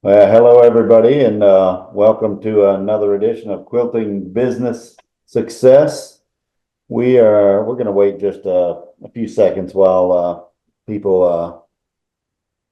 Hello, everybody, and welcome to another edition of Quilting Business Success. We're going to wait just a few seconds while people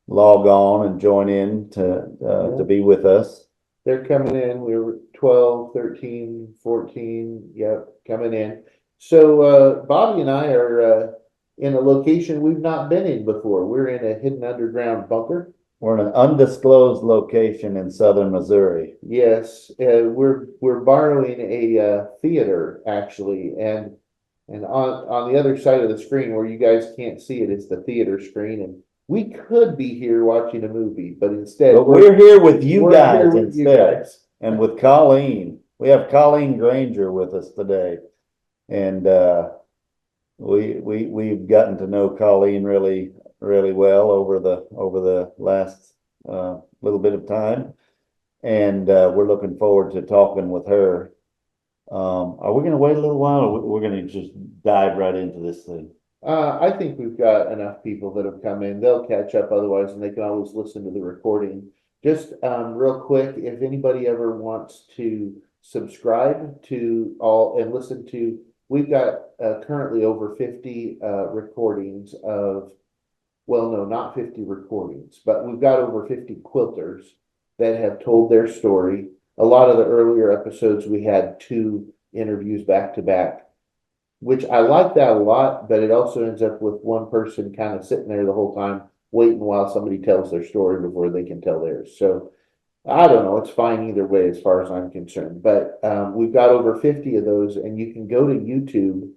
log on and join in to be with us. They're coming in. We were 12, 13, 14. Yep, coming in. So Bobby and I are in a location we've not been in before. We're in a hidden underground bunker. We're in an undisclosed location in southern Missouri. Yes, we're borrowing a theater actually, and on the other side of the screen where you guys can't see it, it's the theater screen, and we could be here watching a movie, but instead But we're here with you we're guys here with you instead, guys. and with Colleen. We have Colleen Granger with us today, and we've gotten to know Colleen really well over the last little bit of time, and we're looking forward to talking with her. Are we going to wait a little while, or we're going to just dive right into this thing? I think we've got enough people that have come in. They'll catch up otherwise, and they can always listen to the recording. Just real quick, if anybody ever wants to subscribe to all and listen to, we've got currently over 50 recordings of, well, no, not 50 recordings, but we've got over 50 quilters that have told their story. A lot of the earlier episodes, we had 2 interviews back to back, which I like that a lot, but it also ends up with one person kind of sitting there the whole time waiting while somebody tells their story before they can tell theirs. So I don't know, it's fine either way as far as I'm concerned, but we've got over 50 of those, and you can go to YouTube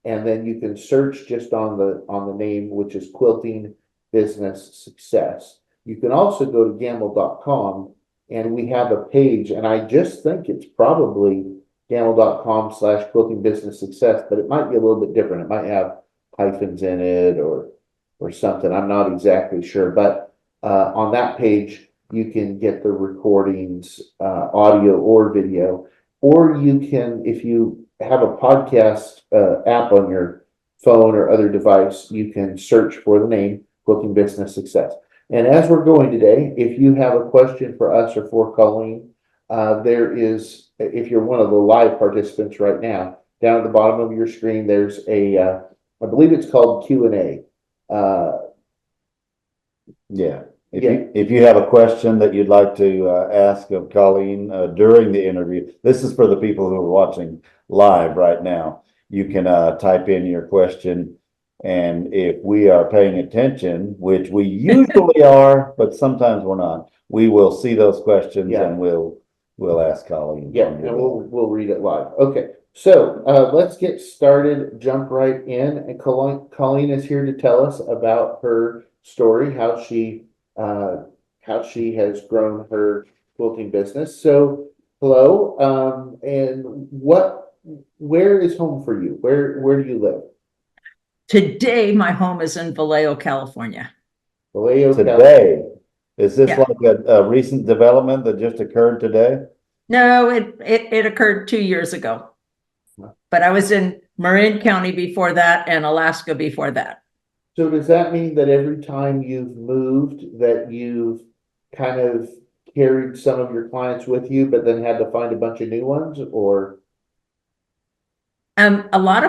and then you can search just on the name, which is Quilting Business Success. You can also go to gamble.com, and we have a page, and I just think it's probably gamble.com/quilting business success, but it might be a little bit different. It might have hyphens in it or something. I'm not exactly sure, but on that page you can get the recordings, audio or video, or you can, if you have a podcast app on your phone or other device, you can search for the name Quilting Business Success. And as we're going today, if you have a question for us or for Colleen, there is, if you're one of the live participants right now, down at the bottom of your screen, there's a, I believe it's called Q&A. Yeah. If you have a question that you'd like to ask of Colleen during the interview, this is for the people who are watching live right now. You can type in your question, and if we are paying attention, which we usually are, but sometimes we're not, we will see those questions and we'll ask Colleen. Yeah, and we'll read it live. Okay, so let's get started. Jump right in, and Colleen is here to tell us about her story, how she has grown her quilting business. So, hello, and where is home for you? Where do you live? Today, my home is in Vallejo, California. Vallejo, Today, California. is this like a recent development that just occurred today? No, it occurred 2 years ago, but I was in Marin County before that and Alaska before that. So does that mean that every time you've moved that you've kind of carried some of your clients with you, but then had to find a bunch of new ones, or? A lot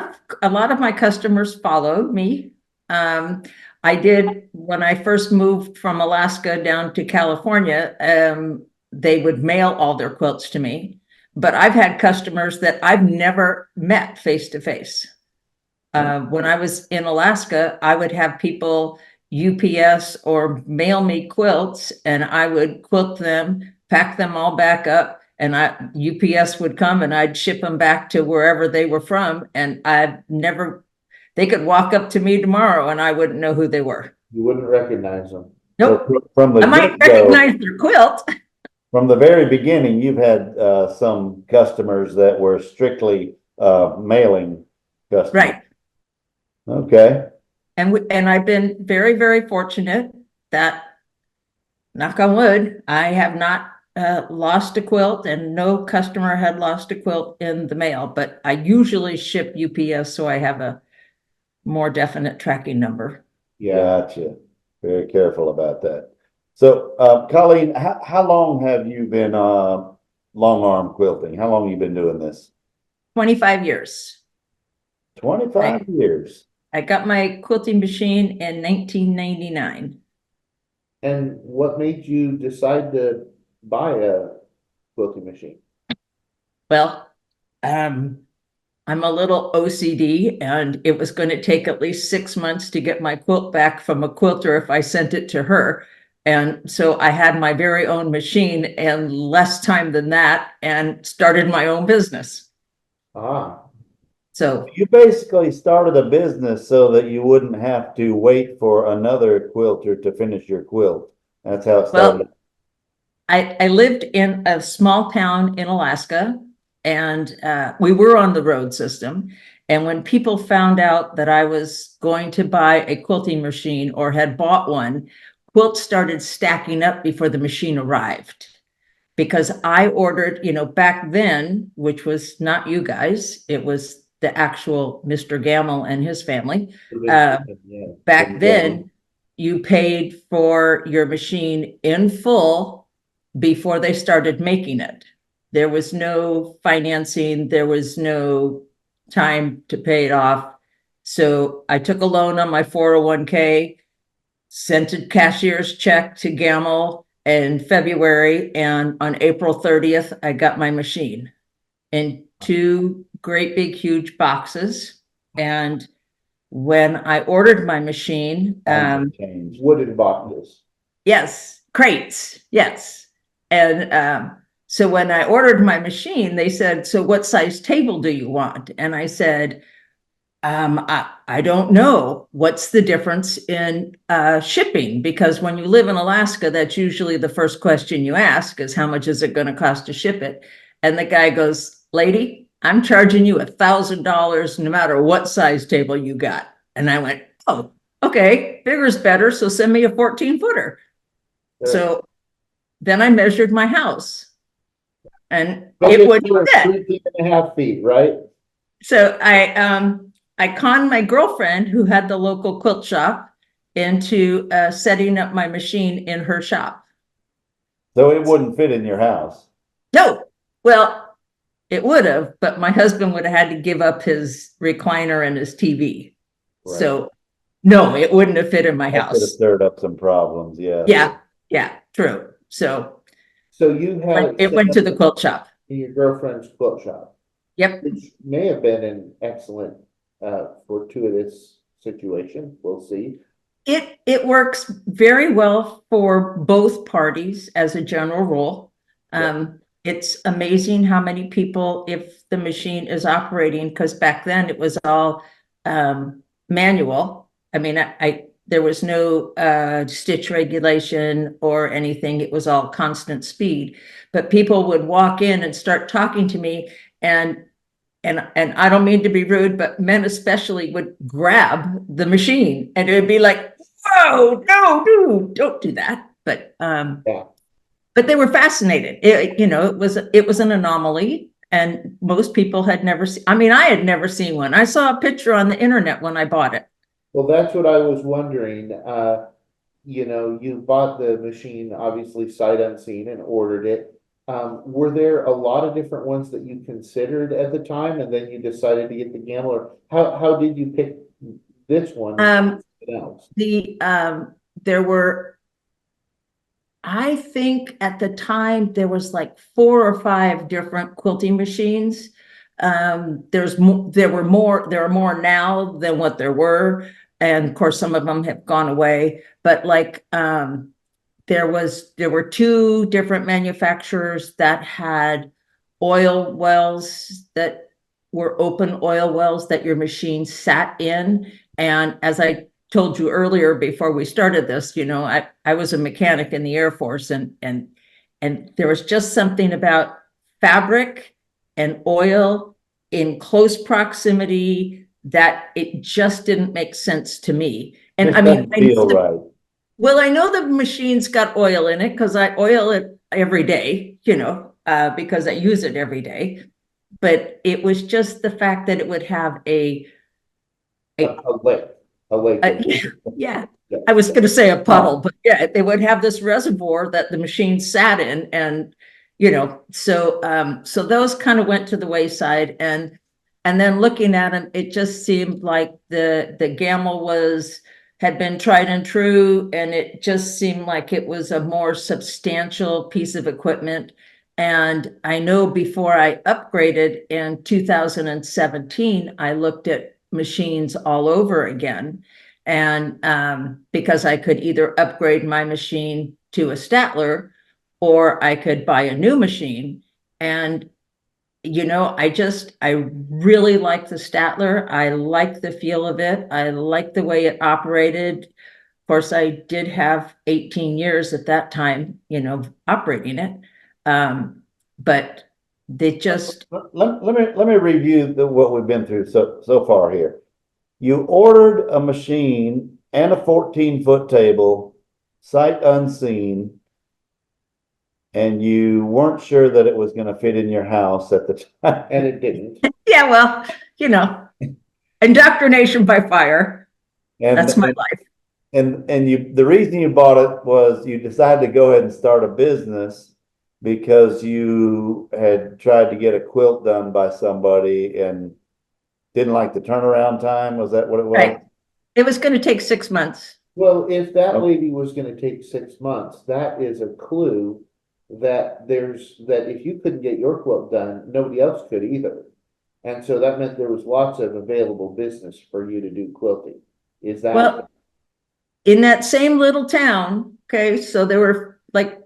of my customers followed me. I did when I first moved from Alaska down to California. They would mail all their quilts to me, but I've had customers that I've never met face to face. When I was in Alaska, I would have people UPS or mail me quilts, and I would quilt them, pack them all back up, and UPS would come and I'd ship them back to wherever they were from. And they could walk up to me tomorrow and I wouldn't know who they were. You wouldn't recognize them. Nope. So I might recognize their quilt. From the very beginning, you've had some customers that were strictly mailing customers. Right. Okay. And I've been very, very fortunate that, knock on wood, I have not lost a quilt, and no customer had lost a quilt in the mail, but I usually ship UPS, so I have a more definite tracking number. Yeah. Gotcha. Very careful about that. So, Colleen, how long have you been, long arm quilting? How long have you been doing this? 25 years. 25 years. I got my quilting machine in 1999. And what made you decide to buy a quilting machine? Well, I'm a little OCD, and it was going to take at least 6 months to get my quilt back from a quilter if I sent it to her. And so I had my very own machine and less time than that, and started my own business. Ah, So, You basically started a business so that you wouldn't have to wait for another quilter to finish your quilt. That's how it well, started. I lived in a small town in Alaska, and we were on the road system. And when people found out that I was going to buy a quilting machine or had bought one, quilts started stacking up before the machine arrived. Because I ordered, back then, which was not you guys, it was the actual Mr. Gamble and his family. yeah. Back then, you paid for your machine in full before they started making it. There was no financing, there was no time to pay it off. So I took a loan on my 401k, sent a cashier's check to Gamble in February, and on April 30th, I got my machine in two great big huge boxes. And when I ordered my machine, Times have changed. Wooden boxes. yes, crates, yes. And so when I ordered my machine, they said, "So what size table do you want?" And I said, I don't know. What's the difference in shipping? Because when you live in Alaska, that's usually the first question you ask is, how much is it going to cost to ship it? And the guy goes, "Lady, I'm charging you $1,000 no matter what size table you got." And I went, "Oh, okay, bigger's better. So send me a 14-footer. So then I measured my house, and it would fit. 13.5 feet, right? So I conned my girlfriend, who had the local quilt shop, into setting up my machine in her shop. So it wouldn't fit in your house. No, well, it would have, but my husband would have had to give up his recliner and his TV. Right. So no, it wouldn't have fit in my That could have house. stirred up some problems, yeah. Yeah, true. So So you had it went to the quilt shop. in your girlfriend's quilt shop, Yep. which may have been an excellent fortuitous situation. We'll see. It works very well for both parties as a general rule. It's amazing how many people, if the machine is operating, because back then it was all manual. I mean, there was no stitch regulation or anything. It was all constant speed. But people would walk in and start talking to me, and I don't mean to be rude, but men especially would grab the machine, and it would be like, "Whoa, no, dude, don't do that." But Yeah. but they were fascinated. It was an anomaly, and most people had never seen. I mean, I had never seen one. I saw a picture on the internet when I bought it. Well, that's what I was wondering. You bought the machine obviously sight unseen and ordered it. Were there a lot of different ones that you considered at the time, and then you decided to get the Gamble? Or how did you pick this one? Else? There were, I think at the time there was like 4 or 5 different quilting machines. There are more now than what there were, and of course some of them have gone away. But like there were 2 different manufacturers that had oil wells that were open oil wells that your machine sat in. And as I told you earlier before we started this, I was a mechanic in the Air Force, and there was just something about fabric and oil in close proximity that it just didn't make sense to me. And I mean, Feel right. well, I know the machine's got oil in it because I oil it every day, because I use it every day. But it was just the fact that it would have a A lake. yeah, I was going to say a puddle, but yeah, they would have this reservoir that the machine sat in, and so those kind of went to the wayside, and then looking at them, it just seemed like the Gamble had been tried and true, and it just seemed like it was a more substantial piece of equipment. And I know before I upgraded in 2017, I looked at machines all over again. And because I could either upgrade my machine to a Statler, or I could buy a new machine. And I really like the Statler. I like the feel of it. I like the way it operated. Of course, I did have 18 years at that time, operating it. But they just. Let me review what we've been through so far here. You ordered a machine and a 14-foot table, sight unseen, and you weren't sure that it was going to fit in your house at the time. And it didn't. Yeah, well, indoctrination by fire. That's my life. And the reason you bought it was you decided to go ahead and start a business because you had tried to get a quilt done by somebody and didn't like the turnaround time. Was that what it was? Right. It was going to take 6 months. Well, if that lady was going to take 6 months, that is a clue that if you couldn't get your quilt done, nobody else could either. And so that meant there was lots of available business for you to do quilting. Is that? Well, in that same little town, okay, so there were like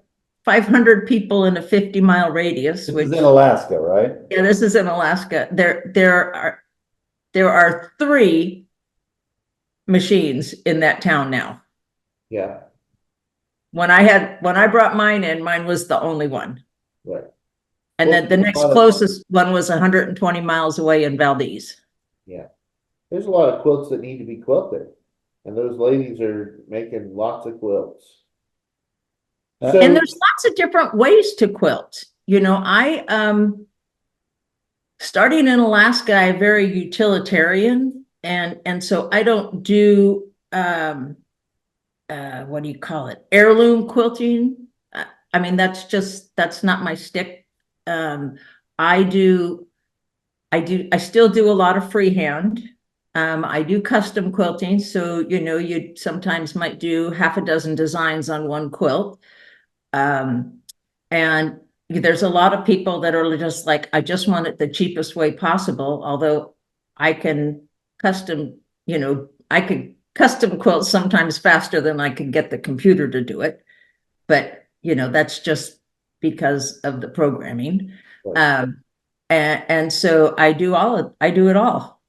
500 people in a 50-mile radius. This is in Alaska, right? Yeah, this is in Alaska. There are 3 machines in that town now. Yeah. When I brought mine in, mine was the only one. Right. And then the next closest one was 120 miles away in Valdez. Yeah. There's a lot of quilts that need to be quilted. And those ladies are making lots of quilts. And there's lots of different ways to quilt. I starting in Alaska, I'm very utilitarian, and so I don't do what do you call it? Heirloom quilting. I mean, that's not my stick. I still do a lot of freehand. I do custom quilting. So, you sometimes might do half a dozen designs on one quilt. And there's a lot of people that are just like, I just want it the cheapest way possible. Although I can custom quilt sometimes faster than I can get the computer to do it. But, that's just because of the programming. Right. And so I do it all,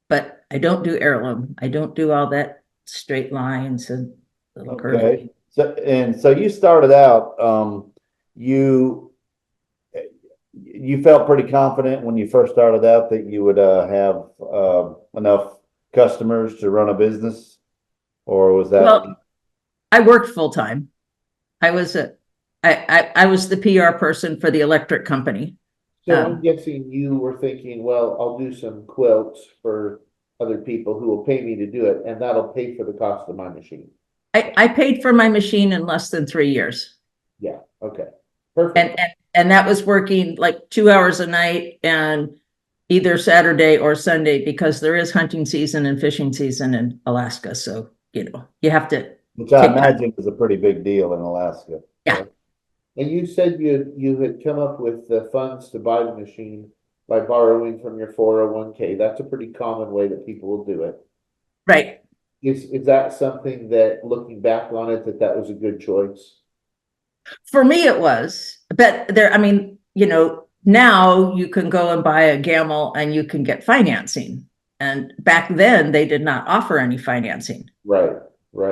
but I don't do heirloom. I don't do all that straight lines and little curves. Okay. So you started out, you felt pretty confident when you first started out that you would have enough customers to run a business, or was that? Well, I worked full time. I was the PR person for the electric company. So I'm guessing you were thinking, well, I'll do some quilts for other people who will pay me to do it, and that'll pay for the cost of my machine. I paid for my machine in less than 3 years. Yeah. Okay. Perfect. And that was working like 2 hours a night and either Saturday or Sunday, because there is hunting season and fishing season in Alaska. So, you have to. Which I imagine is a pretty big deal in Alaska. Yeah. And you said you had come up with the funds to buy the machine by borrowing from your 401k. That's a pretty common way that people will do it. Right. Is that something that, looking back on it, that was a good choice? For me, it was. But now you can go and buy a Gamble and you can get financing. And back then they did not offer any financing. Right.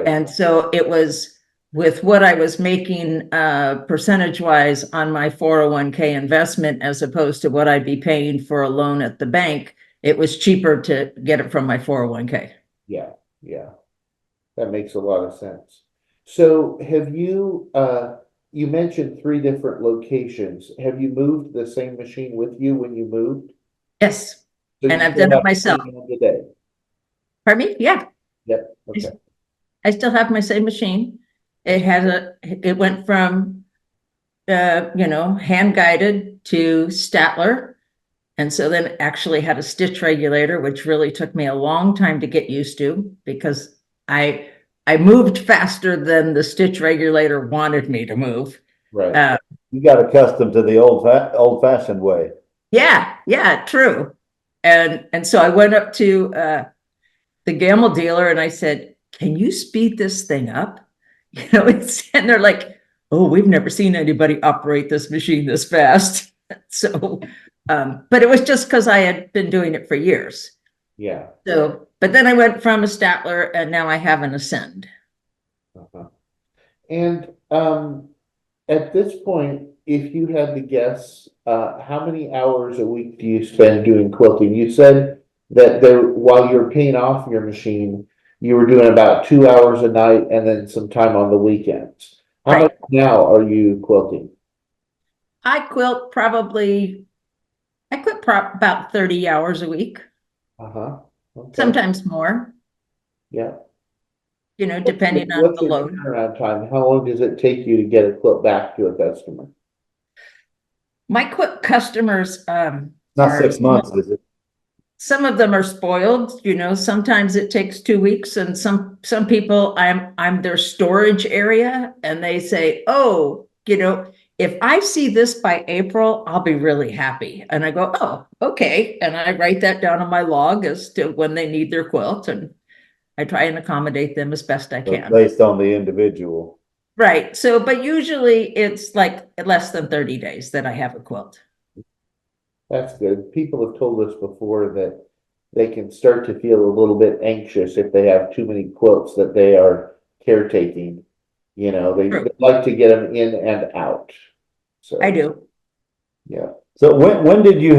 And so it was, with what I was making percentage wise on my 401k investment, as opposed to what I'd be paying for a loan at the bank, it was cheaper to get it from my 401k. Yeah. That makes a lot of sense. So have you, you mentioned 3 different locations. Have you moved the same machine with you when you moved? Yes. So and I've done it myself. Today? Pardon me? Yeah. Yep. Okay. I still have my same machine. It went from, hand guided to Statler. And so then it actually had a stitch regulator, which really took me a long time to get used to because I moved faster than the stitch regulator wanted me to move. Right. You got accustomed to the old fashioned way. Yeah, true. And so I went up to the Gamble dealer and I said, "Can you speed this thing up?" And they're like, "Oh, we've never seen anybody operate this machine this fast." So, but it was just because I had been doing it for years. Yeah. So, but then I went from a Statler and now I have an Ascend. Uh-huh. And at this point, if you had to guess, how many hours a week do you spend doing quilting? You said that while you're paying off your machine, you were doing about 2 hours a night and then some time on the weekends. How Right. much now are you quilting? I quilt about 30 hours a week, Uh-huh. Okay. sometimes more, Yeah. depending on What's the your load. turnaround time? How long does it take you to get a quilt back to a customer? My quilt customers, Not 6 months, is it? some of them are spoiled, sometimes it takes 2 weeks and some people, I'm their storage area and they say, "Oh, if I see this by April, I'll be really happy." And I go, "Oh, okay." And I write that down on my log as to when they need their quilt and I try and accommodate them as best I can. Based on the individual. Right. So, but usually it's like less than 30 days that I have a quilt. That's good. People have told us before that they can start to feel a little bit anxious if they have too many quilts that they are caretaking. They like to get them in and out. So I do. Yeah. So when did you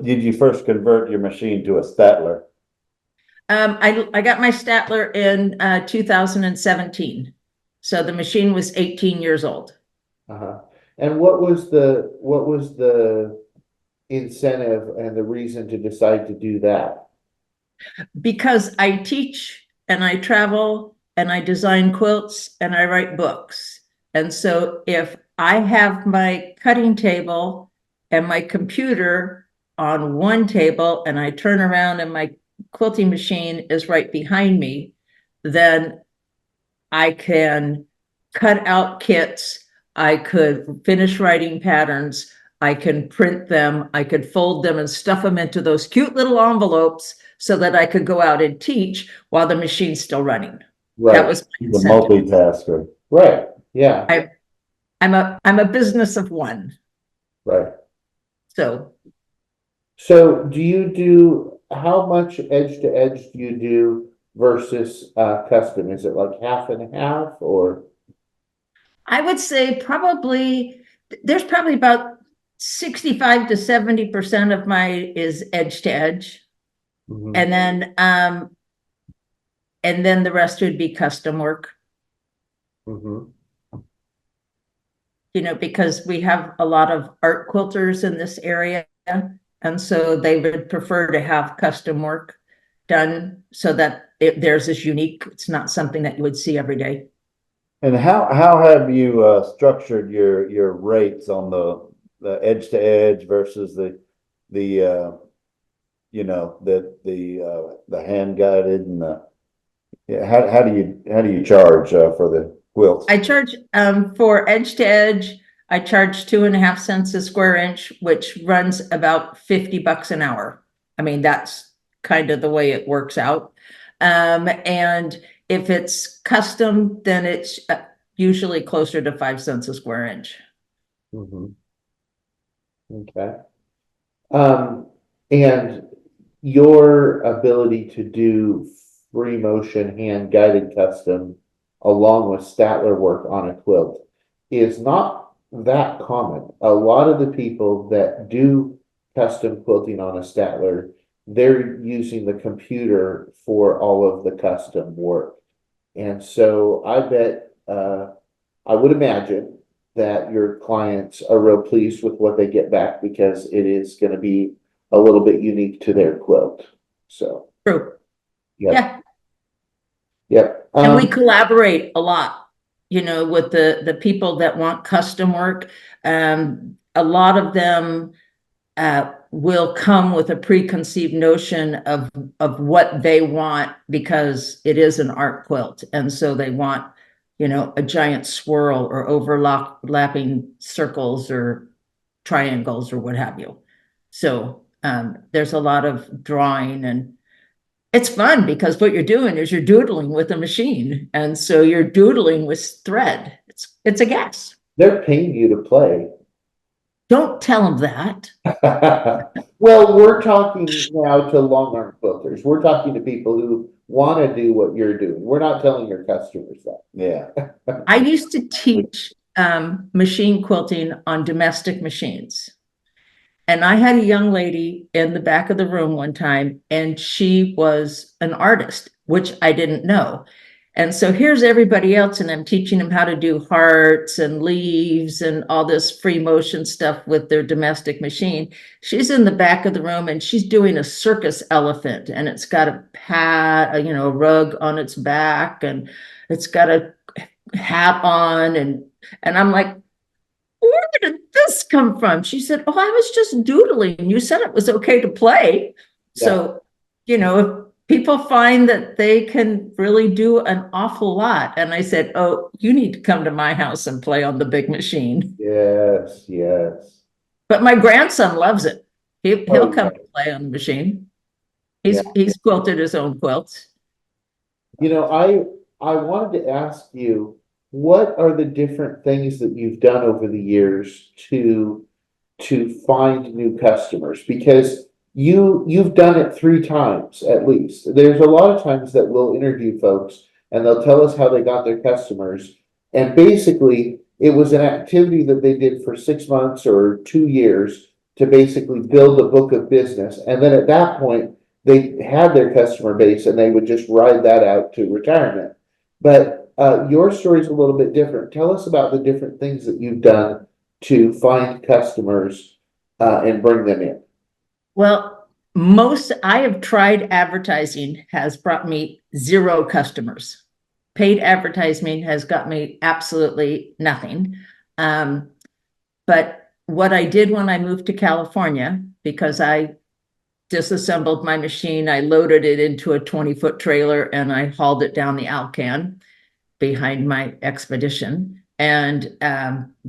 did you first convert your machine to a Statler? I got my Statler in 2017. So the machine was 18 years old. Uh-huh. And what was the incentive and the reason to decide to do that? Because I teach and I travel and I design quilts and I write books. And so if I have my cutting table and my computer on one table and I turn around and my quilting machine is right behind me, then I can cut out kits. I could finish writing patterns. I can print them. I could fold them and stuff them into those cute little envelopes so that I could go out and teach while the machine's still running. Right. That was my The incentive. multitasker. Right. Yeah. I'm a business of one. Right. So do you do, how much edge to edge do you do versus custom? Is it like half and half or? I would say there's probably about 65 to 70% of my is edge to edge. Mhm. And then the rest would be custom work. Mhm. Because we have a lot of art quilters in this area. And so they would prefer to have custom work done so that theirs is unique. It's not something that you would see every day. And how have you structured your rates on the edge to edge versus the hand guided and how do you charge for the quilts? I charge for edge to edge, I charge 2.5 cents a square inch, which runs about $50 an hour. I mean, that's kind of the way it works out. And if it's custom, then it's usually closer to 5 cents a square inch. Mhm. Okay. And your ability to do free motion hand guided custom along with Statler work on a quilt is not that common. A lot of the people that do custom quilting on a Statler, they're using the computer for all of the custom work. And so I bet, I would imagine that your clients are real pleased with what they get back because it is going to be a little bit unique to their quilt. So, True. yeah. Yep. And we collaborate a lot, you know, with the people that want custom work. A lot of them will come with a preconceived notion of what they want because it is an art quilt. And so they want, you know, a giant swirl or overlapping circles or triangles or what have you. So there's a lot of drawing, and it's fun because what you're doing is you're doodling with a machine. And so you're doodling with thread. It's a gas. They're paying you to play. Don't tell them that. Well, we're talking now to long arm quilters. We're talking to people who want to do what you're doing. We're not telling your customers that. Yeah. I used to teach machine quilting on domestic machines. And I had a young lady in the back of the room one time, and she was an artist, which I didn't know. And so here's everybody else, and I'm teaching them how to do hearts and leaves and all this free motion stuff with their domestic machine. She's in the back of the room and she's doing a circus elephant, and it's got a pad, you know, a rug on its back, and it's got a hat on, and I'm like, where did this come from? She said, oh, I was just doodling. You said it was okay to play. Yeah. So, you know, if people find that they can really do an awful lot. And I said, oh, you need to come to my house and play on the big machine. Yes, yes. But my grandson loves it. He'll come yeah. to play on the machine. He's quilted his own quilts. You know, I wanted to ask you, what are the different things that you've done over the years to find new customers? Because you've done it 3 times at least. There's a lot of times that we'll interview folks and they'll tell us how they got their customers. And basically it was an activity that they did for 6 months or 2 years to basically build a book of business. And then at that point, they had their customer base and they would just ride that out to retirement. But your story is a little bit different. Tell us about the different things that you've done to find customers and bring them in. Well, I have tried advertising, has brought me 0 customers. Paid advertising has got me absolutely nothing. But what I did when I moved to California, because I disassembled my machine, I loaded it into a 20-foot trailer and I hauled it down the Alaskan behind my expedition and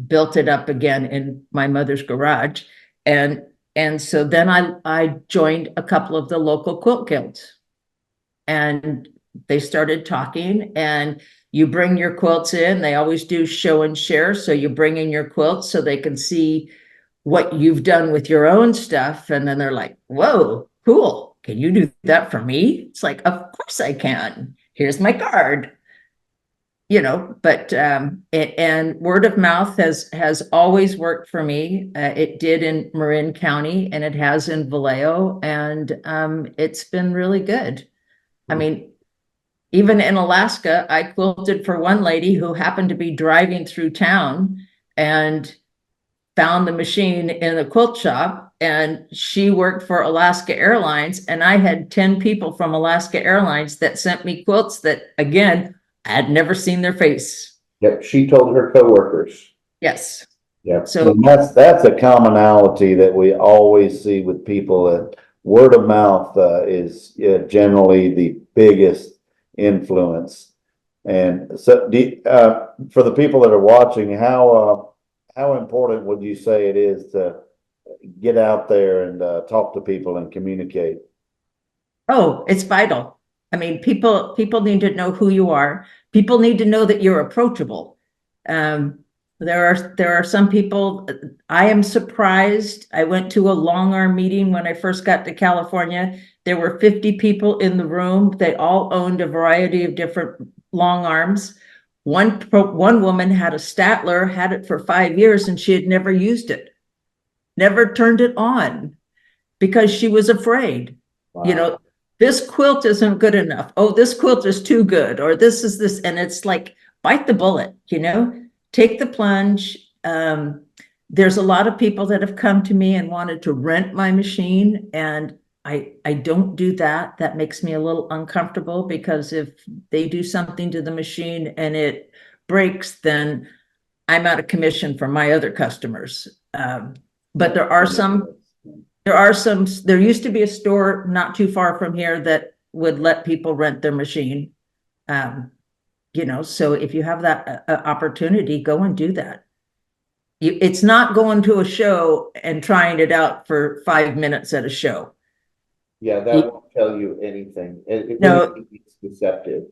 built it up again in my mother's garage. And so then I joined a couple of the local quilt guilds, and they started talking, and you bring your quilts in. They always do show and share. So you bring in your quilts so they can see what you've done with your own stuff. And then they're like, whoa, cool. Can you do that for me? It's like, of course I can. Here's my card. You know, but and word of mouth has always worked for me. It did in Marin County, and it has in Vallejo, and it's been really good. I mean, even in Alaska, I quilted for one lady who happened to be driving through town and found the machine in a quilt shop, and she worked for Alaska Airlines, and I had 10 people from Alaska Airlines that sent me quilts that, again, I had never seen their face. Yep, she told her coworkers. Yes. Yep. So And that's a commonality that we always see with people, that word of mouth is generally the biggest influence. And so for the people that are watching, how important would you say it is to get out there and talk to people and communicate? oh, it's vital. I mean, people need to know who you are. People need to know that you're approachable. There are some people, I am surprised. I went to a long arm meeting when I first got to California. There were 50 people in the room. They all owned a variety of different long arms. One woman had a Statler, had it for 5 years, and she had never used it, never turned it on because she was afraid. Wow. You know, this quilt isn't good enough. Oh, this quilt is too good, or this is this. And it's like, bite the bullet, you know, take the plunge. There's a lot of people that have come to me and wanted to rent my machine, and I don't do that. That makes me a little uncomfortable because if they do something to the machine and it breaks, then I'm out of commission for my other customers. But there used to be a store not too far from here that would let people rent their machine. So if you have that opportunity, go and do that. It's not going to a show and trying it out for 5 minutes at a show. Yeah, that won't tell you anything. If No, anything, it's deceptive.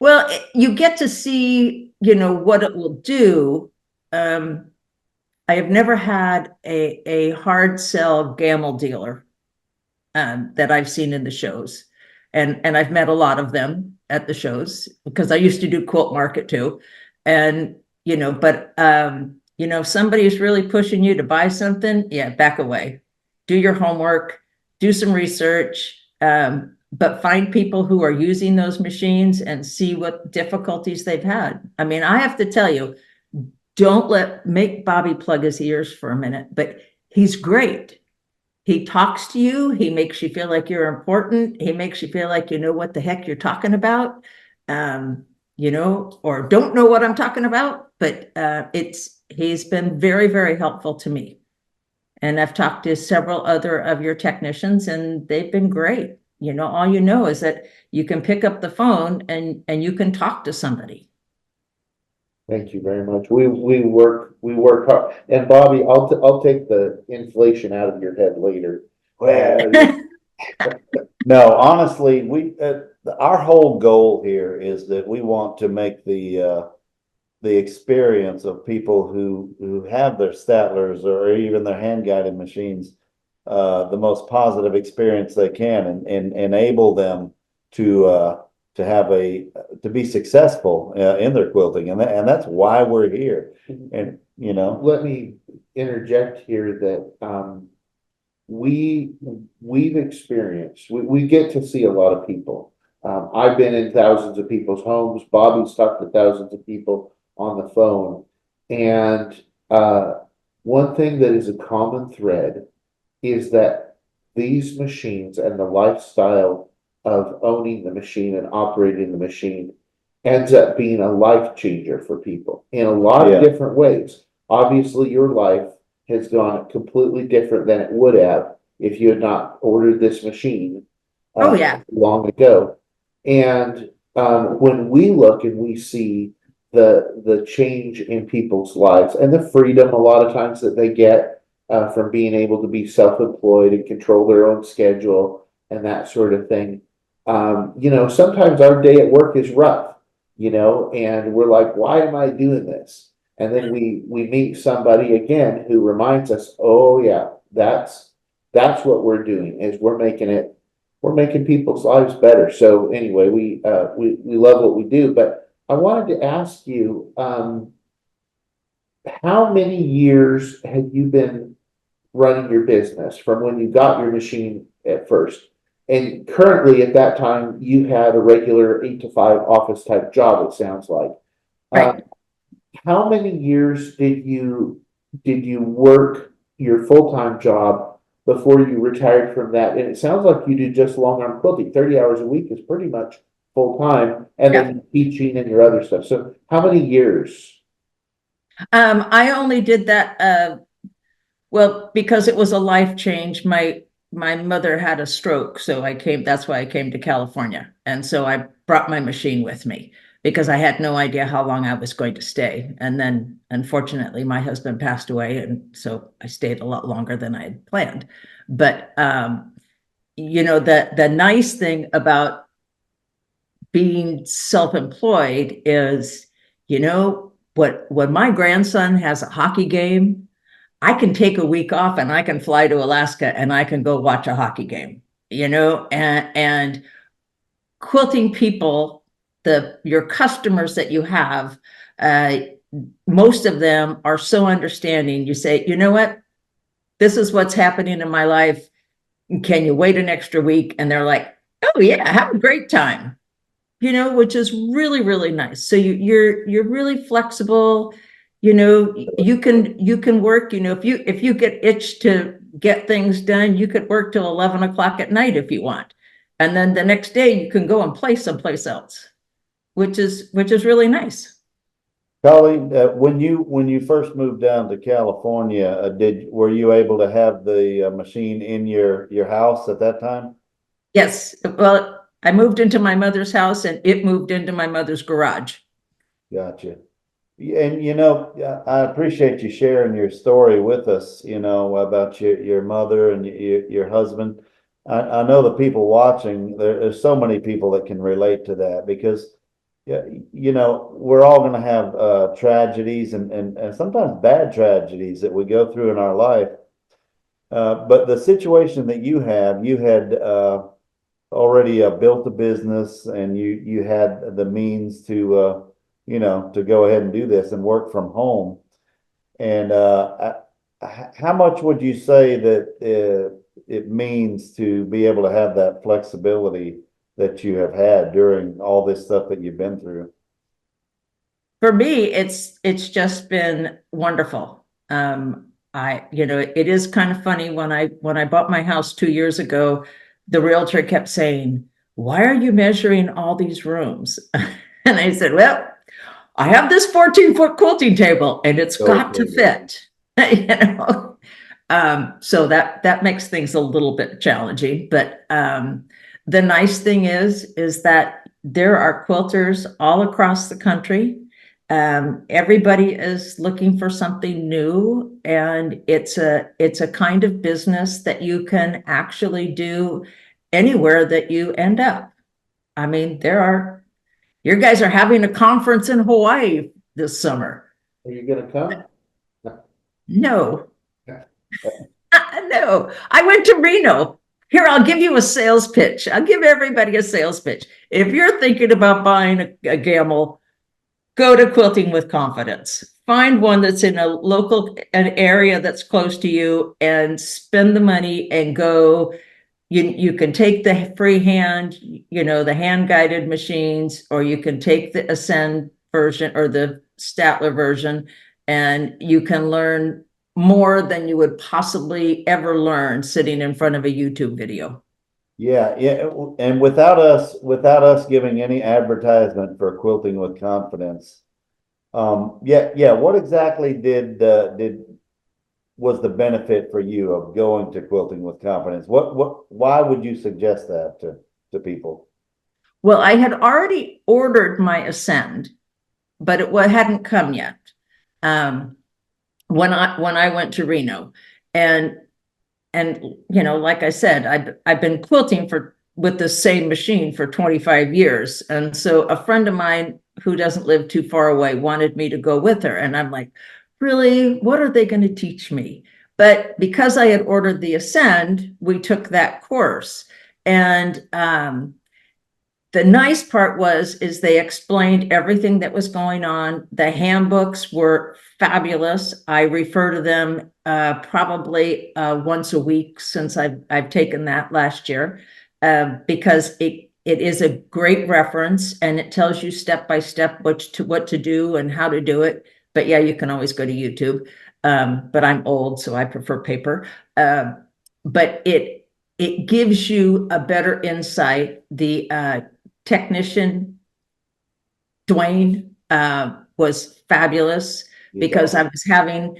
well, you get to see, what it will do. I have never had a hard sell gamble dealer that I've seen in the shows. And I've met a lot of them at the shows because I used to do quilt market too. And, if somebody's really pushing you to buy something, yeah, back away. Do your homework, do some research, but find people who are using those machines and see what difficulties they've had. I mean, I have to tell you, make Bobby plug his ears for a minute, but he's great. He talks to you. He makes you feel like you're important. He makes you feel like you know what the heck you're talking about, or don't know what I'm talking about. But he's been very, very helpful to me. And I've talked to several other of your technicians, and they've been great. All you know is that you can pick up the phone and you can talk to somebody. Thank you very much. We work hard. And Bobby, I'll take the inflation out of your head later. No, honestly, our whole goal here is that we want to make the experience of people who have their Statlers or even their hand guided machines the most positive experience they can, and enable them to be successful in their quilting, and that's why we're here. And let me interject here that we've experienced, we get to see a lot of people. I've been in thousands of people's homes. Bobby's talked to thousands of people on the phone, and one thing that is a common thread is that these machines and the lifestyle of owning the machine and operating the machine ends up being a life changer for people in a lot of different ways. Obviously, your life has gone completely different than it would have if you had not ordered this machine long ago. And when we look and we see the change in people's lives and the freedom a lot of times that they get from being able to be self-employed and control their own schedule and that sort of thing. Sometimes our day at work is rough, and we're like, why am I doing this? And then we meet somebody again who reminds us, oh yeah, that's what we're doing, is we're making people's lives better. So anyway, we love what we do, but I wanted to ask you, how many years had you been running your business from when you got your machine at first? And currently at that time, you had a regular 8 to 5 office type job, it sounds like. Right. How many years did you work your full-time job before you retired from that? And it sounds like you do just long arm quilting. 30 hours a week is pretty much full-time, and then teaching and your other stuff. So how many years? I only did that because it was a life change. My mother had a stroke, so that's why I came to California. And so I brought my machine with me because I had no idea how long I was going to stay. And then unfortunately my husband passed away, and so I stayed a lot longer than I had planned. But the nice thing about being self-employed is, when my grandson has a hockey game, I can take a week off and I can fly to Alaska and I can go watch a hockey game, and quilting people, your customers that you have, most of them are so understanding. You say, you know what, this is what's happening in my life. Can you wait an extra week? And they're like, oh yeah, have a great time, which is really, really nice. So you're really flexible. You can work, if you get itched to get things done. You could work till 11 o'clock at night if you want. And then the next day you can go and play someplace else, which is really nice. Colleen, when you first moved down to California, were you able to have the machine in your house at that time? Yes. Well, I moved into my mother's house and it moved into my mother's garage. Gotcha. And I appreciate you sharing your story with us, about your mother and your husband. I know the people watching, there's so many people that can relate to that because, yeah, we're all going to have tragedies and sometimes bad tragedies that we go through in our life. But the situation that you had already built a business and you had the means to go ahead and do this and work from home. And how much would you say that it means to be able to have that flexibility that you have had during all this stuff that you've been through? For me, it's just been wonderful. It is kind of funny when I bought my house 2 years ago, the realtor kept saying, "Why are you measuring all these rooms?" And I said, "Well, I have this 14-foot quilting table and it's got to fit." So that makes things a little bit challenging. But the nice thing is that there are quilters all across the country. Everybody is looking for something new, and it's a kind of business that you can actually do anywhere that you end up. I mean, your guys are having a conference in Hawaii this summer. Are you gonna come? No. No, I went to Reno. Here, I'll give you a sales pitch. I'll give everybody a sales pitch. If you're thinking about buying a gamel, go to Quilting with Confidence. Find one that's in an area that's close to you and spend the money and go. You can take the freehand, the hand-guided machines, or you can take the Ascend version or the Statler version, and you can learn more than you would possibly ever learn sitting in front of a YouTube video. Yeah, and without us giving any advertisement for Quilting with Confidence, what exactly was the benefit for you of going to Quilting with Confidence? Why would you suggest that to people? Well, I had already ordered my Ascend, but it hadn't come yet. When I went to Reno, and like I said, I've been quilting with the same machine for 25 years. And so a friend of mine who doesn't live too far away wanted me to go with her. And I'm like, really, what are they going to teach me? But because I had ordered the Ascend, we took that course. And the nice part is they explained everything that was going on. The handbooks were fabulous. I refer to them probably once a week since I've taken that last year, because it is a great reference and it tells you step by step what to do and how to do it. But yeah, you can always go to YouTube. But I'm old, so I prefer paper. But it gives you a better insight. The technician, Dwayne, was fabulous because I was having,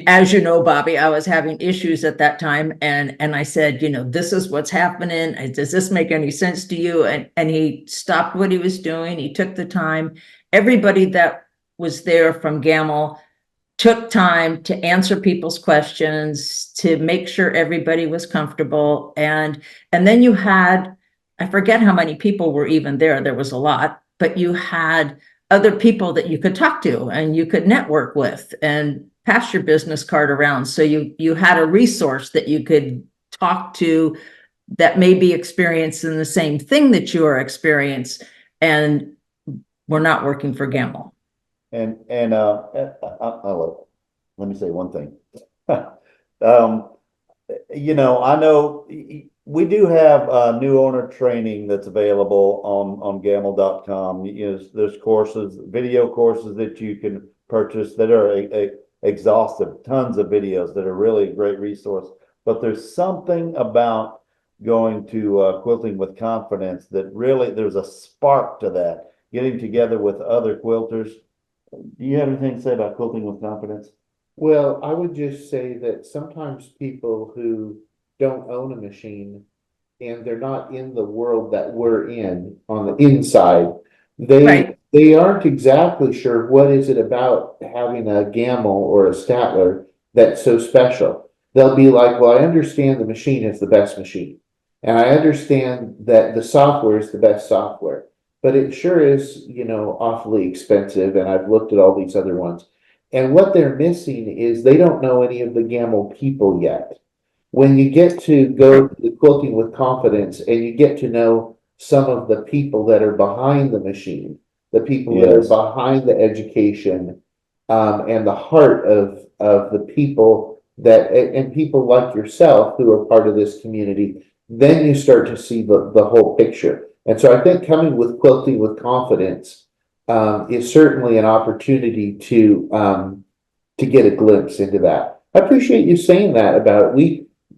as you know, Bobby, I was having issues at that time. And I said, this is what's happening. Does this make any sense to you? And he stopped what he was doing. He took the time. Everybody that was there from Gamel took time to answer people's questions, to make sure everybody was comfortable. And then you had, I forget how many people were even there. There was a lot, but you had other people that you could talk to and you could network with and pass your business card around. So you had a resource that you could talk to that may be experiencing the same thing that you are experiencing, and we're not working for Gamel. And let me say one thing. I know we do have new owner training that's available on gamel.com. There's courses, video courses that you can purchase that are exhaustive, tons of videos that are really a great resource. but there's something about going to Quilting with Confidence that really, there's a spark to that, getting together with other quilters. Do you have anything to say about Quilting with Confidence? Well, I would just say that sometimes people who don't own a machine and they're not in the world that we're in on the inside, Right. they aren't exactly sure what is it about having a Gamble or a Statler that's so special. They'll be like, well, I understand the machine is the best machine. And I understand that the software is the best software, but it sure is, awfully expensive. And I've looked at all these other ones. And what they're missing is they don't know any of the Gamble people yet. When you get to go to the Quilting with Confidence and you get to know some of the people that are behind the machine, the people that are Yes. behind the education, and the heart of the people and people like yourself who are part of this community, then you start to see the whole picture. And so I think coming with Quilting with Confidence is certainly an opportunity to get a glimpse into that. I appreciate you saying that about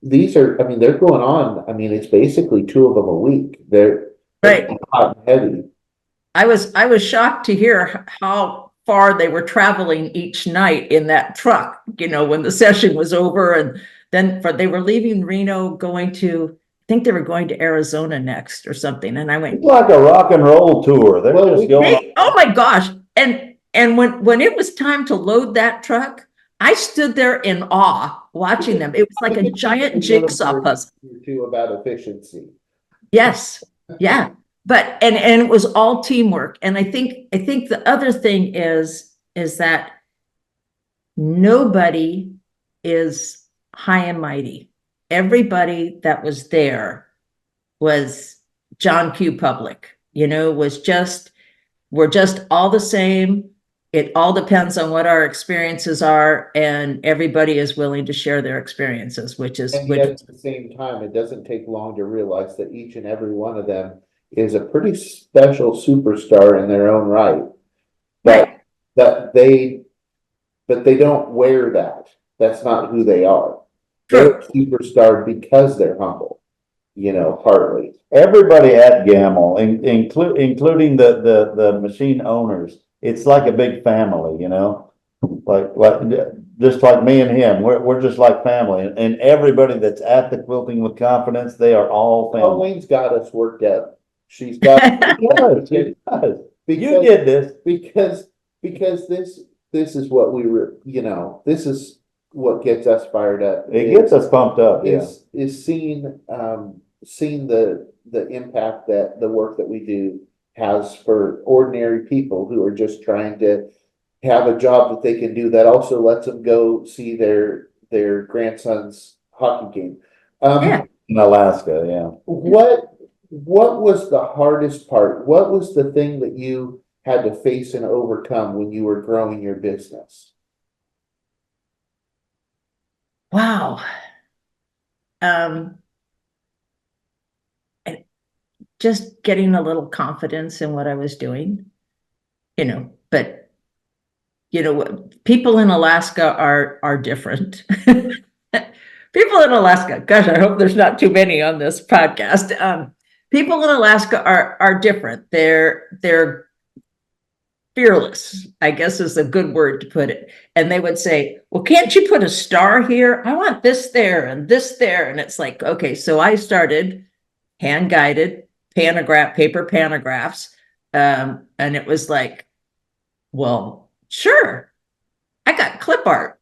these are, I mean, they're going on. I mean, it's basically 2 of them a week. They're Right. hot and heavy. I was shocked to hear how far they were traveling each night in that truck, when the session was over. And then they were leaving Reno, going to, I think they were going to Arizona next or something. And I went, It's like a rock and roll tour. They're Well, just going. oh my gosh. And when it was time to load that truck, I stood there in awe watching them. It was like a giant jigsaw puzzle. Too about efficiency. Yes. Yeah. But and it was all teamwork. And I think the other thing is that nobody is high and mighty. Everybody that was there was John Q. Public, we're just all the same. It all depends on what our experiences are, and everybody is willing to share their experiences, which is And yet at the same time, it doesn't take long to realize that each and every one of them is a pretty special superstar in their own right. right. But they don't wear that. That's not who they are. They're a superstar because they're humble, partly. Everybody at Gamble, including the machine owners, it's like a big family, like just like me and him, we're just like family, and everybody that's at the Quilting with Confidence, they are all family. Colleen's got us worked out. She's got. She does. You did this because this is what this is what gets us fired up. It gets us pumped up. Is seeing the impact that the work that we do has for ordinary people who are just trying to have a job that they can do that also lets them go see their grandson's hockey game. In Alaska, yeah. What was the hardest part? What was the thing that you had to face and overcome when you were growing your business? Wow. Just getting a little confidence in what I was doing, but people in Alaska are different. People in Alaska, gosh, I hope there's not too many on this podcast. People in Alaska are different. They're fearless, I guess is a good word to put it. And they would say, well, can't you put a star here? I want this there and this there. And it's like, okay, so I started hand-guided paper panographs. And it was like, well, sure. I got clip art.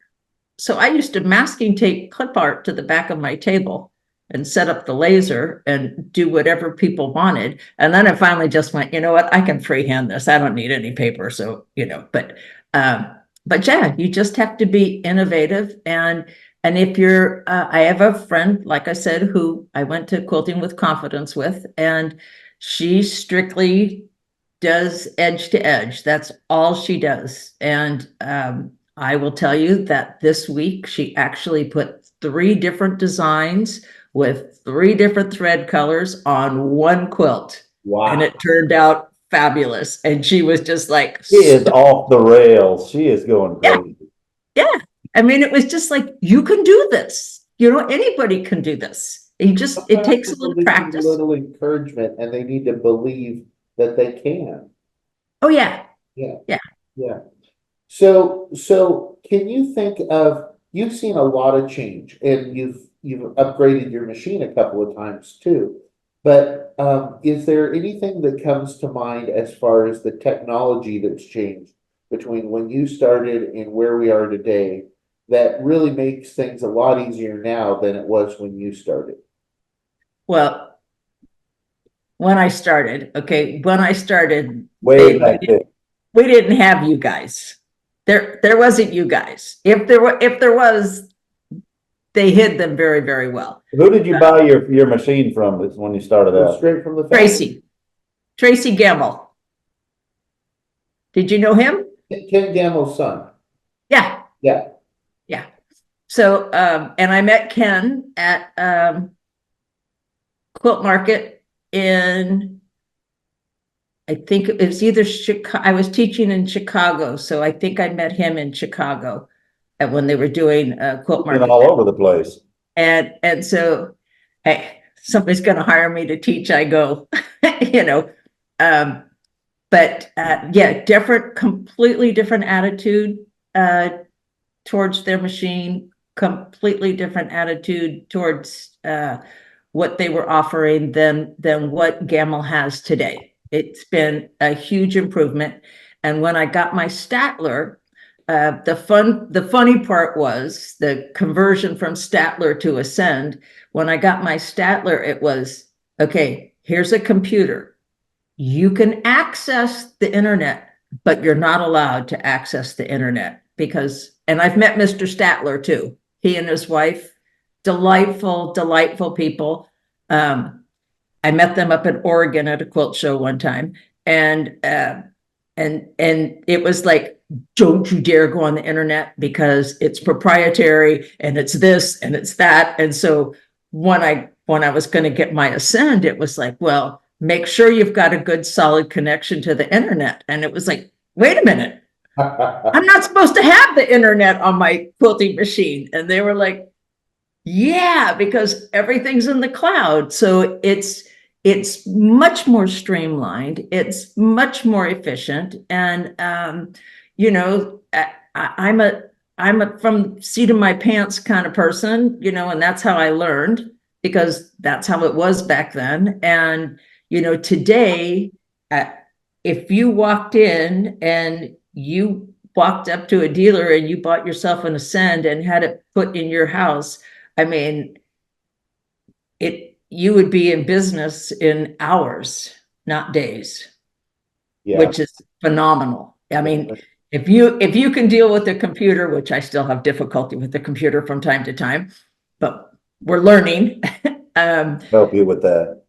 So I used to masking tape clip art to the back of my table and set up the laser and do whatever people wanted. And then I finally just went, you know what, I can freehand this. I don't need any paper. So, but yeah, you just have to be innovative. And if you're, I have a friend, like I said, who I went to Quilting with Confidence with, and she strictly does edge to edge. That's all she does. And I will tell you that this week she actually put 3 different designs with 3 different thread colors on one quilt. Wow. And it turned out fabulous. And she was just like, she is off the rails. She is going crazy. Yeah. I mean, it was just like, you can do this. anybody can do this. It Sometimes takes a people little just need practice. a little encouragement and they need to believe that they can. Oh, yeah. Yeah. Yeah. Yeah. So can you think of, you've seen a lot of change and you've upgraded your machine a couple of times too. But is there anything that comes to mind as far as the technology that's changed between when you started and where we are today that really makes things a lot easier now than it was when you started? Well, when I started, Way back then. we didn't have you guys. There wasn't you guys. If there was, they hid them very, very well. Who did you buy your machine from when you started out? Straight from the factory. Tracy Gamble. Did you know him? Ken Gamble's son. Yeah. Yeah. Yeah. So, and I met Ken at Quilt Market in, I think it was either Chicago. I was teaching in Chicago, so I think I met him in Chicago at when they were doing Quilt Market. All over the place. And so, hey, somebody's going to hire me to teach, I go, but yeah, completely different attitude towards their machine, completely different attitude towards what they were offering than what Gamble has today. It's been a huge improvement. And when I got my Statler, the funny part was the conversion from Statler to Ascend. When I got my Statler, it was, okay, here's a computer. You can access the internet, but you're not allowed to access the internet and I've met Mr. Statler too. He and his wife, delightful, delightful people. I met them up in Oregon at a quilt show one time, and it was like, don't you dare go on the internet because it's proprietary and it's this and it's that. And so when I was going to get my Ascend, it was like, well, make sure you've got a good solid connection to the internet. And it was like, wait a minute, I'm not supposed to have the internet on my quilting machine. And they were like, yeah, because everything's in the cloud. So it's much more streamlined. It's much more efficient. And, I'm a from seat of my pants kind of person, and that's how I learned because that's how it was back then. And, today, if you walked in and you walked up to a dealer and you bought yourself an Ascend and had it put in your house, I mean, you would be in business in hours, not days, which is phenomenal. I mean, if you can deal with the computer, which I still have difficulty with the computer from time to time, but we're learning. Help you with that.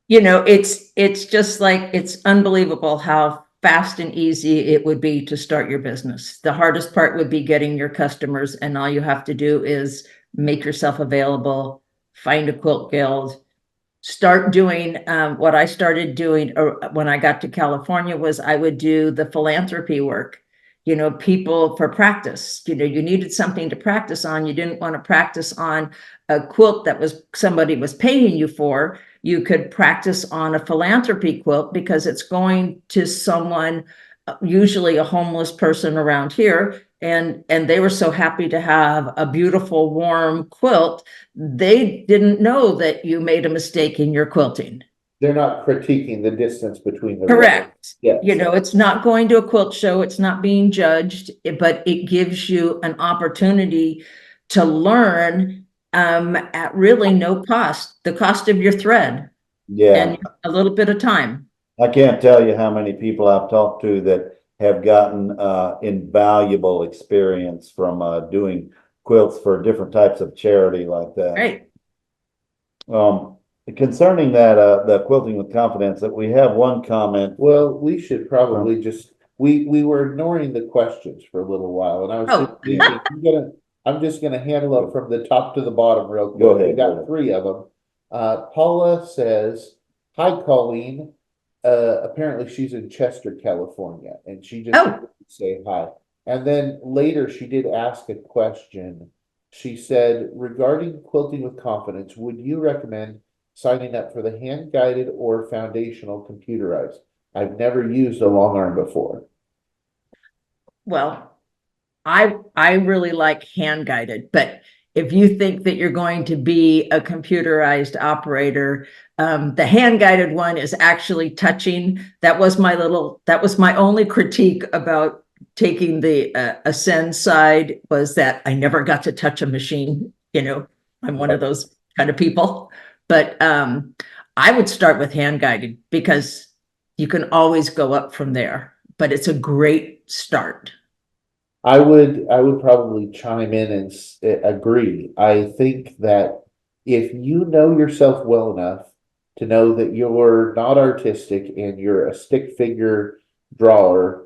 It's just like, it's unbelievable how fast and easy it would be to start your business. The hardest part would be getting your customers, and all you have to do is make yourself available, find a quilt guild, start doing what I started doing when I got to California was I would do the philanthropy work. People for practice, you needed something to practice on. You didn't want to practice on a quilt that somebody was paying you for. You could practice on a philanthropy quilt because it's going to someone, usually a homeless person around here. And they were so happy to have a beautiful, warm quilt. They didn't know that you made a mistake in your quilting. They're not critiquing the distance between the Correct. Yeah. It's not going to a quilt show. It's not being judged, but it gives you an opportunity to learn at really no cost, the cost of your thread. Yeah. And a little bit of time. I can't tell you how many people I've talked to that have gotten invaluable experience from doing quilts for different types of charity like that. Right. Concerning that, the quilting with confidence, that we have one comment. Well, we should probably we were ignoring the questions for a little while, and I was thinking, I'm just gonna handle it from the top to the bottom real quick. Go ahead. We got 3 of them. Paula says, "Hi, Colleen." Apparently she's in Chester, California, and she just wanted to say hi. And then later she did ask a question. She said, regarding quilting with confidence, would you recommend signing up for the hand-guided or foundational computerized? I've never used a long arm before. Well, I really like hand guided, but if you think that you're going to be a computerized operator, the hand guided one is actually touching. That was my only critique about taking the Ascend side, was that I never got to touch a machine. I'm one of those kind of people, but I would start with hand guided because you can always go up from there, but it's a great start. I would probably chime in and agree. I think that if you know yourself well enough to know that you're not artistic and you're a stick figure drawer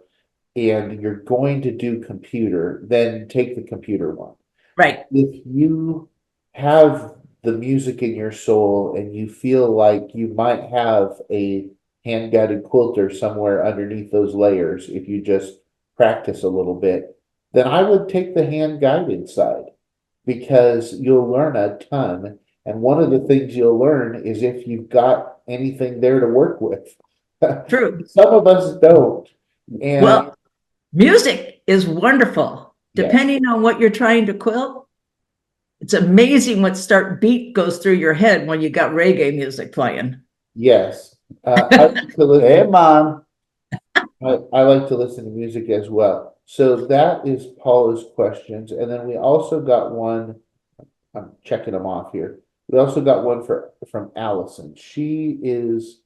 and you're going to do computer, then take the computer one. Right. If you have the music in your soul and you feel like you might have a hand-guided quilter somewhere underneath those layers, if you just practice a little bit, then I would take the hand-guided side because you'll learn a ton. And one of the things you'll learn is if you've got anything there to work with. True. Some of us don't. And Well, music is wonderful. yes, Depending on what you're trying to quilt, it's amazing what start beat goes through your head when you got reggae music playing. yes. I like to listen. Hey, Mom. I like to listen to music as well. So that is Paula's questions. And then we also got one, I'm checking them off here. We also got one from Allison. She is,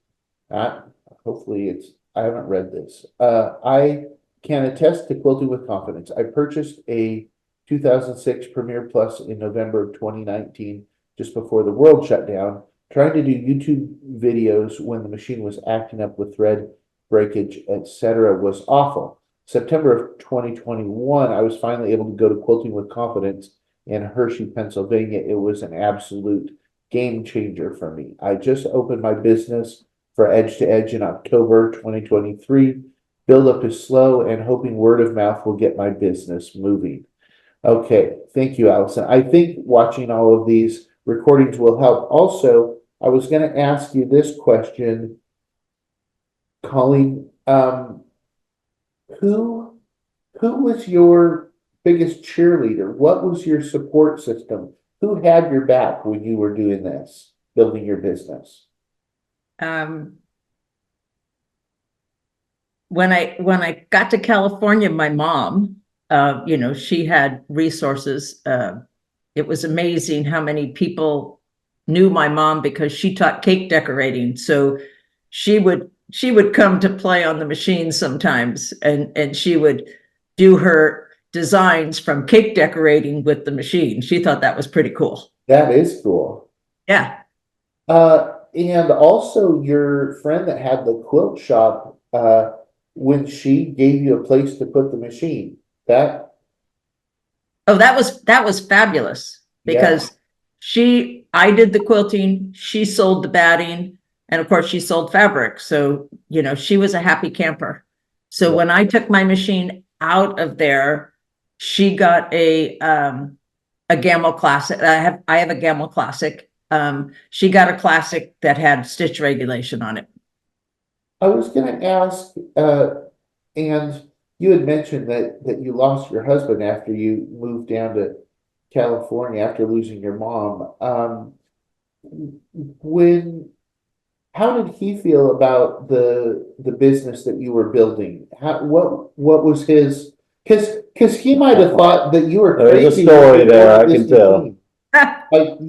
hopefully I haven't read this. I can attest to quilting with confidence. I purchased a 2006 Premiere Plus in November of 2019, just before the world shut down, trying to do YouTube videos when the machine was acting up with thread breakage, etc. was awful. September of 2021, I was finally able to go to Quilting with Confidence in Hershey, Pennsylvania. It was an absolute game changer for me. I just opened my business for Edge to Edge in October 2023. Build up is slow and hoping word of mouth will get my business moving. Okay, thank you, Allison. I think watching all of these recordings will help. Also, I was going to ask you this question, Colleen. Who was your biggest cheerleader? What was your support system? Who had your back when you were doing this, building your business? When I got to California, my mom, she had resources. It was amazing how many people knew my mom because she taught cake decorating. So she would come to play on the machine sometimes, and she would do her designs from cake decorating with the machine. She thought that was pretty cool. That is cool. Yeah. And also your friend that had the quilt shop, when she gave you a place to put the machine, that was fabulous because I did the quilting, she sold the batting, and of course she sold fabric. So, she was a happy camper. So when I took my machine out of there, she got a Gamma Classic. I have a Gamma Classic. She got a Classic that had stitch regulation on it. I was going to ask, and you had mentioned that you lost your husband after you moved down to California after losing your mom. How did he feel about the business that you were building? What was his? Because he might have thought that you were crazy. There's a story there, I can tell. Like,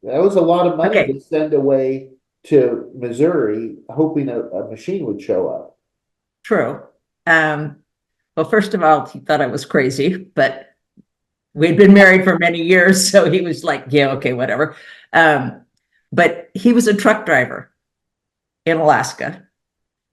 that was a lot of money to send away to Missouri, hoping a machine would show up. True. Well, first of all, he thought I was crazy, but we'd been married for many years, so he was like, yeah, okay, whatever. But he was a truck driver in Alaska.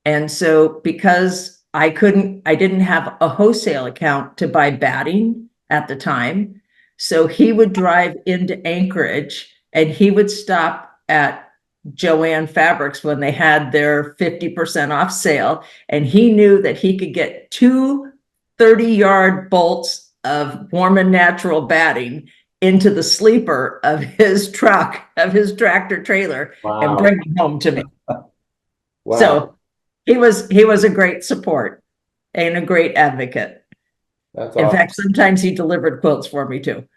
And so because I didn't have a wholesale account to buy batting at the time, so he would drive into Anchorage and he would stop at Joann Fabrics when they had their 50% off sale. And he knew that he could get two 30-yard bolts of warm and natural batting into the sleeper of his truck, of his tractor trailer, and bring it home to me. Wow. So he was a great support and a great advocate. That's In awesome. fact, sometimes he delivered quilts for me too.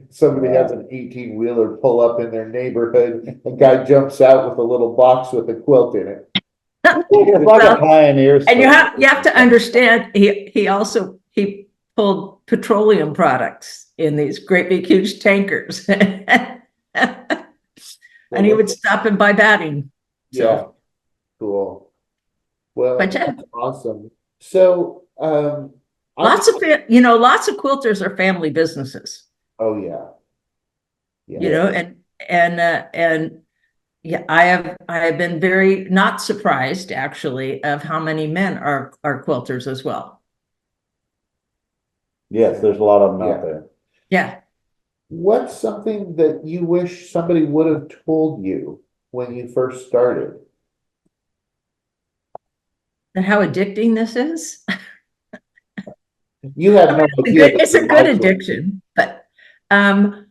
Somebody has an 18-wheeler pull up in their neighborhood, a guy jumps out with a little box with a quilt in it. It's like a pioneer. And you have to understand, he pulled petroleum products in these great big huge tankers. And he would stop and buy batting. Yeah, So, cool. Well, but yeah, that's awesome. So, lots of quilters are family businesses, oh yeah. Yeah. you know, and yeah, I have been very not surprised actually of how many men are quilters as well. Yes, there's a lot of them Yeah. out there. Yeah. What's something that you wish somebody would have told you when you first started? And how addicting this is. You have no idea. It's a good addiction, but I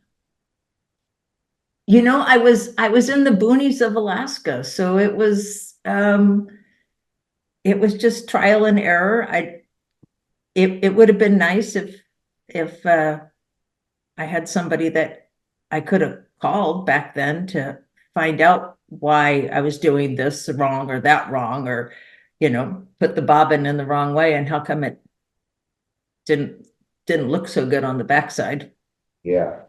was in the boonies of Alaska, so it was just trial and error. It would have been nice if I had somebody that I could have called back then to find out why I was doing this wrong or that wrong, or put the bobbin in the wrong way and how come it didn't look so good on the backside. Yeah.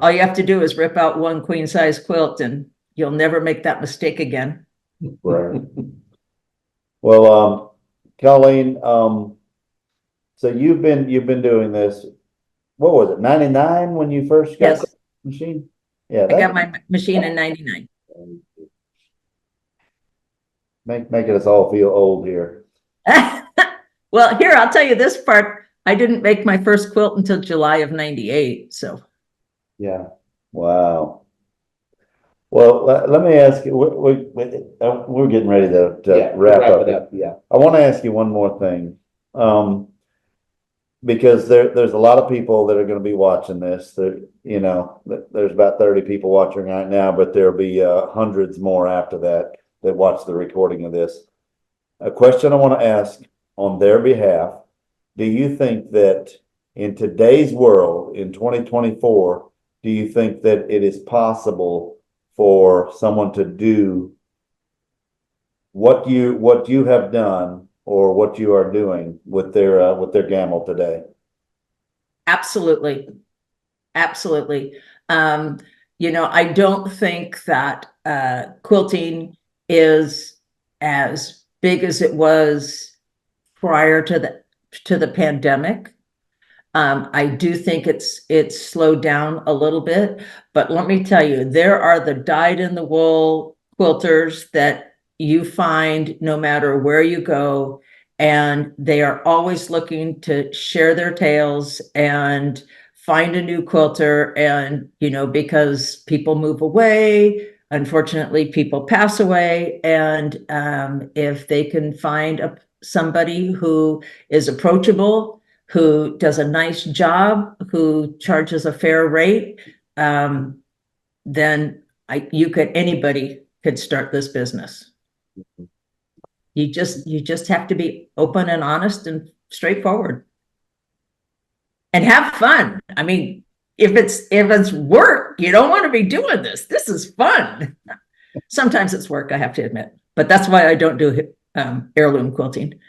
All you have to do is rip out one queen size quilt and you'll never make that mistake again. Right. Well, Colleen, so you've been doing this, what was it, 99 when you first got Yes. the machine? Yeah, I got my machine in 99. making us all feel old here. Well, here, I'll tell you this part. I didn't make my first quilt until July of 98. So Yeah. Wow. Well, let me ask you, we're getting ready to Yeah, wrap up. it up. Yeah. I want to ask you one more thing. Because there's a lot of people that are going to be watching this. There's about 30 people watching right now, but there'll be hundreds more after that watch the recording of this. A question I want to ask on their behalf: do you think that in today's world, in 2024, do you think that it is possible for someone to do what you have done or what you are doing with their gamble today? absolutely. Absolutely. I don't think that quilting is as big as it was prior to the pandemic. I do think it's slowed down a little bit, but let me tell you, there are the dyed-in-the-wool quilters that you find no matter where you go, and they are always looking to share their tales and find a new quilter. And because people move away, unfortunately people pass away, and if they can find somebody who is approachable, who does a nice job, who charges a fair rate, then anybody could start this business. You just have to be open and honest and straightforward. And have fun. I mean, if it's work, you don't want to be doing this. This is fun. Sometimes it's work, I have to admit, but that's why I don't do heirloom quilting.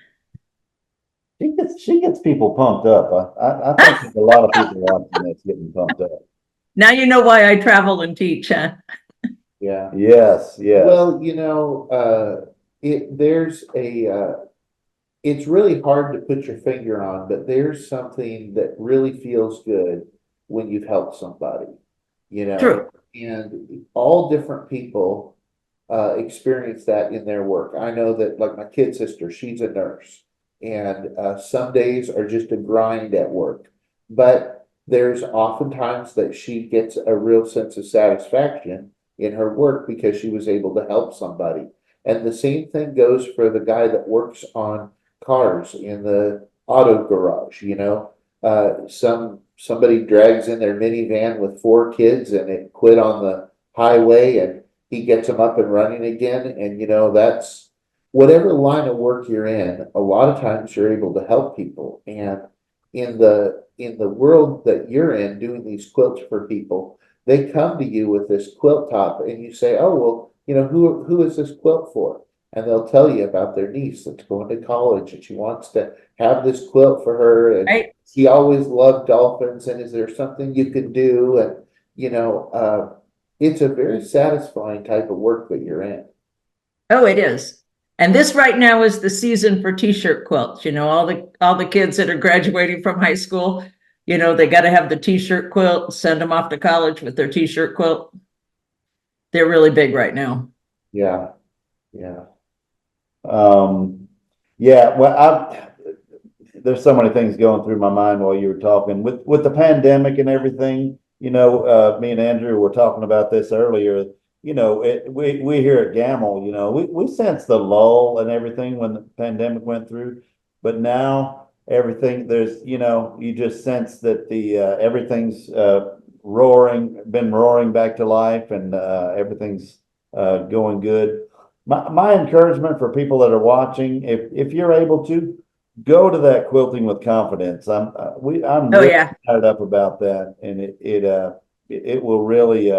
She gets people pumped up. I think there's a lot of people watching this getting pumped up. Now you know why I travel and teach, huh? Yeah. Yes. Well, it's really hard to put your finger on, but there's something that really feels good when you've helped somebody, True. And all different people experience that in their work. I know that, like my kid sister, she's a nurse, and some days are just a grind at work, but there's oftentimes that she gets a real sense of satisfaction in her work because she was able to help somebody. And the same thing goes for the guy that works on cars in the auto garage, you know. Somebody drags in their minivan with 4 kids and it quit on the highway, and he gets them up and running again. And you know, that's whatever line of work you're in, a lot of times you're able to help people. And in the world that you're in, doing these quilts for people, they come to you with this quilt top and you say, oh, well, you know, who is this quilt for? And they'll tell you about their niece that's going to college and she wants to have this quilt for her, and Right. she always loved dolphins, and is there something you can do? And you know, it's a very satisfying type of work that you're in. Oh, it is. And this right now is the season for t-shirt quilts. You know, all the kids that are graduating from high school, you know, they got to have the t-shirt quilt, send them off to college with their t-shirt quilt. They're really big right now. Yeah, yeah. Yeah, well, there's so many things going through my mind while you were talking with the pandemic and everything. You know, me and Andrew were talking about this earlier. You know, we here at Gamble, you know, we sensed the lull and everything when the pandemic went through, but now everything there's, you know, you just sense that the everything's been roaring back to life, and everything's going good. My encouragement for people that are watching, if you're able to, go to that Quilting with Confidence. I'm Oh, really yeah. fired up about that, and it will really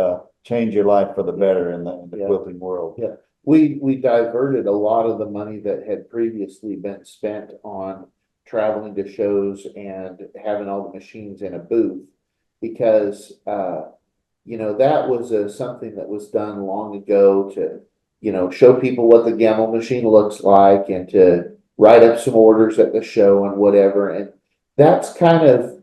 change your life for the better in the Yeah. quilting world. Yeah. We diverted a lot of the money that had previously been spent on traveling to shows and having all the machines in a booth, because you know, that was something that was done long ago to, you know, show people what the Gamble machine looks like and to write up some orders at the show and whatever. And that's kind of,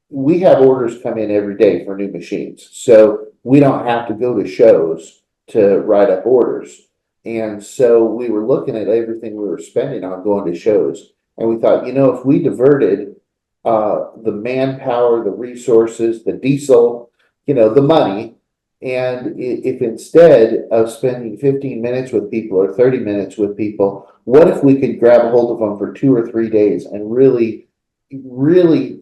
we have orders come in every day for new machines. So we don't have to go to shows to write up orders. And so we were looking at everything we were spending on going to shows. And we thought, you know, if we diverted the manpower, the resources, the diesel, you know, the money, and if instead of spending 15 minutes with people or 30 minutes with people, what if we could grab a hold of them for 2 or 3 days and really, really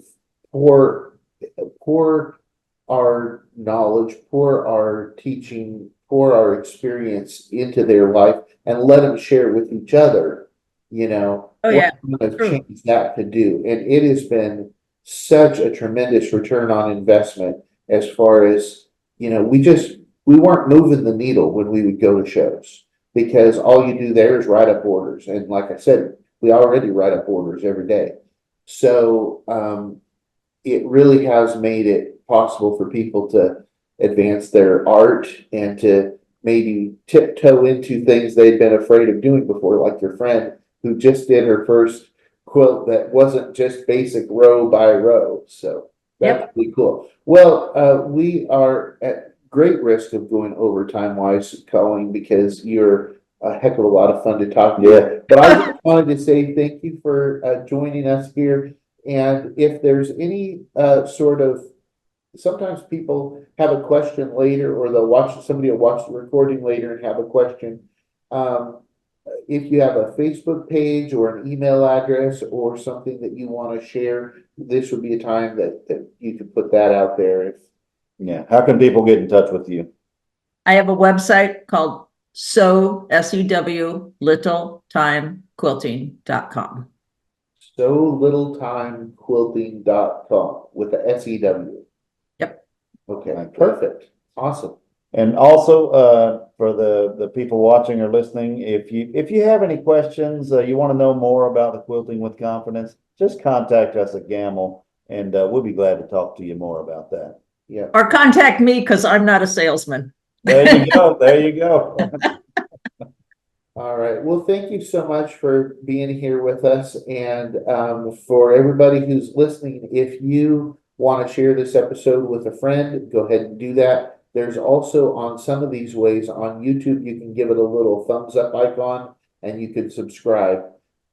pour our knowledge, pour our teaching, pour our experience into their life and let them share with each other, you know, Oh, yeah. what kind of True. change that could do. And it has been such a tremendous return on investment, as far as, you know, we weren't moving the needle when we would go to shows, because all you do there is write up orders. And like I said, we already write up orders every day. So it really has made it possible for people to advance their art and to maybe tiptoe into things they'd been afraid of doing before, like your friend who just did her first quilt that wasn't just basic row by row. So that's pretty cool. Well, we are at great risk of going overtime wise, Colleen, because you're a heck of a lot of fun to talk to. Yeah. But I just wanted to say thank you for joining us here. And if there's any sort of, sometimes people have a question later, or somebody will watch the recording later and have a question. If you have a Facebook page or an email address or something that you want to share, this would be a time that you could put that out there. Yeah. How can people get in touch with you? I have a website called littleTimeQuilting.com. SoLittleTimeQuilting.com with the SEW. Yep. Okay, perfect. Awesome. And also, for the people watching or listening, if you have any questions, you want to know more about the Quilting with Confidence, just contact us at Gamble, and we'll be glad to talk to you more about that. Yeah. Or contact me, because I'm not a salesman. There you go. There you go. All right. Well, thank you so much for being here with us. And for everybody who's listening, if you want to share this episode with a friend, go ahead and do that. There's also, on some of these ways on YouTube, you can give it a little thumbs up icon and you can subscribe.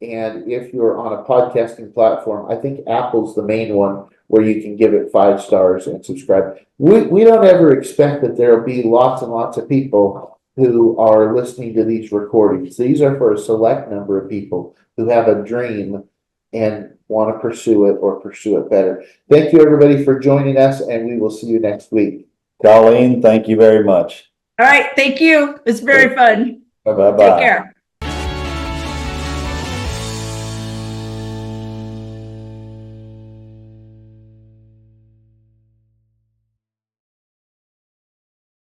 And if you're on a podcasting platform, I think Apple's the main one where you can give it 5 stars and subscribe. We don't ever expect that there'll be lots and lots of people who are listening to these recordings. These are for a select number of people who have a dream and want to pursue it or pursue it better. Thank you, everybody, for joining us, and we will see you next week. Colleen, thank you very much. All right, thank you. It's very fun. Bye-bye. Take care.